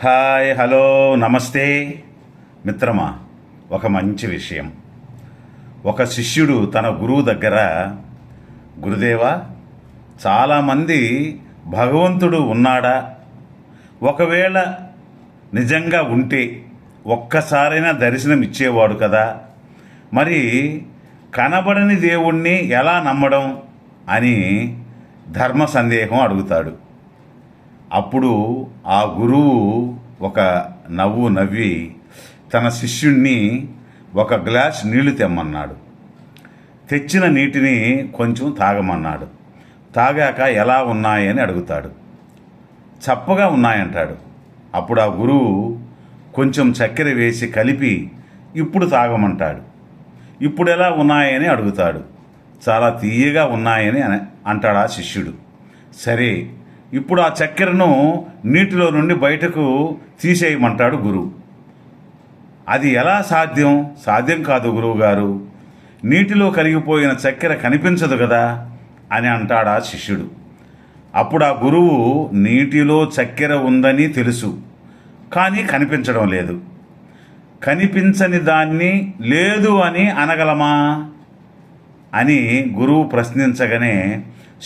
Hi, hello, నమస్తే మిత్రమా. ఒక మంచి విషయం. ఒక శిష్యుడు తన గురువు దగ్గర, గురుదేవా, చాలామంది భగవంతుడు ఉన్నాడా, ఒకవేళ నిజంగా ఉంటే ఒక్కసారైనా దర్శనం ఇచ్చేవాడు కదా, మరి కనబడని దేవుణ్ణి ఎలా నమ్మడం అని ధర్మ సందేహం అడుగుతాడు. అప్పుడు ఆ గురువు ఒక నవ్వు నవ్వి తన శిష్యుణ్ణి ఒక గ్లాస్ నీళ్లు తెమ్మన్నాడు. తెచ్చిన నీటిని కొంచెం తాగమన్నాడు. తాగాక ఎలా ఉన్నాయని అడుగుతాడు. చప్పగా ఉన్నాయంటాడు. అప్పుడు ఆ గురువు కొంచెం చక్కెర వేసి కలిపి ఇప్పుడు తాగమంటాడు. ఇప్పుడు ఎలా ఉన్నాయని అడుగుతాడు. చాలా తీయగా ఉన్నాయని అంటాడు ఆ శిష్యుడు. సరే, ఇప్పుడు ఆ చక్కెరను నీటిలో నుండి బయటకు తీసేయమంటాడు గురువు. అది ఎలా సాధ్యం? సాధ్యం కాదు గురువుగారు, నీటిలో కరిగిపోయిన చక్కెర కనిపించదు కదా అని అంటాడు ఆ శిష్యుడు. అప్పుడు ఆ గురువు, నీటిలో చక్కెర ఉందని తెలుసు, కానీ కనిపించడం లేదు. కనిపించని దాన్ని లేదు అని అనగలమా అని గురువు ప్రశ్నించగానే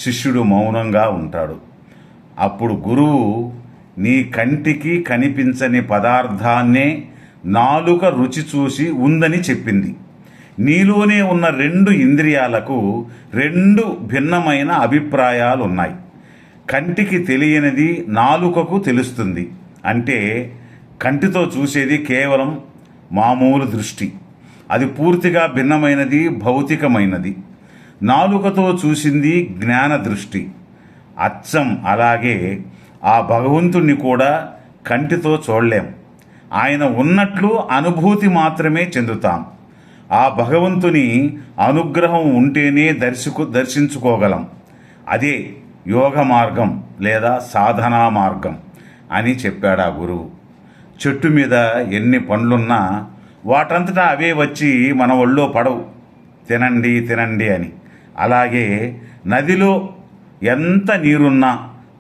శిష్యుడు మౌనంగా ఉంటాడు. అప్పుడు గురువు, నీ కంటికి కనిపించని పదార్థాన్నే నాలుక రుచి చూసి ఉందని చెప్పింది. నీలోనే ఉన్న 2 ఇంద్రియాలకు 2 భిన్నమైన అభిప్రాయాలు ఉన్నాయి. కంటికి తెలియనిది నాలుకకు తెలుస్తుంది. అంటే కంటితో చూసేది కేవలం మామూలు దృష్టి, అది పూర్తిగా భిన్నమైనది, భౌతికమైనది. నాలుకతో చూసింది జ్ఞాన దృష్టి. అచ్చం అలాగే ఆ భగవంతుణ్ణి కూడా కంటితో చూడలేం. ఆయన ఉన్నట్లు అనుభూతి మాత్రమే చెందుతాం. ఆ భగవంతుని అనుగ్రహం ఉంటేనే దర్శించుకోగలం. అదే యోగ మార్గం లేదా సాధనా మార్గం అని చెప్పాడు ఆ గురువు. చెట్టు మీద ఎన్ని పండ్లున్నా వాటంతటా అవే వచ్చి మన ఒళ్ళో పడవు, తినండి తినండి అని. అలాగే నదిలో ఎంత నీరున్నా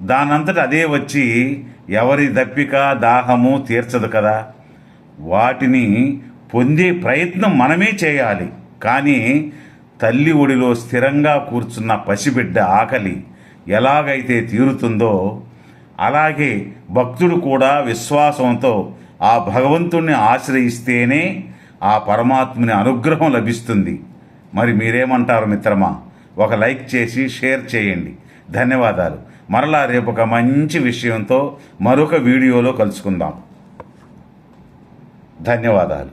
దానంతట అదే వచ్చి ఎవరి దప్పిక దాహము తీర్చదు కదా. వాటిని పొందే ప్రయత్నం మనమే చేయాలి. కానీ తల్లి ఒడిలో స్థిరంగా కూర్చున్న పసిబిడ్డ ఆకలి ఎలాగైతే తీరుతుందో, అలాగే భక్తుడు కూడా విశ్వాసంతో ఆ భగవంతుణ్ణి ఆశ్రయిస్తేనే ఆ పరమాత్ముని అనుగ్రహం లభిస్తుంది. మరి మీరేమంటారు మిత్రమా? ఒక లైక్ చేసి షేర్ చేయండి. ధన్యవాదాలు. మరలా రేపు ఒక మంచి విషయంతో మరొక వీడియోలో కలుసుకుందాం. ధన్యవాదాలు.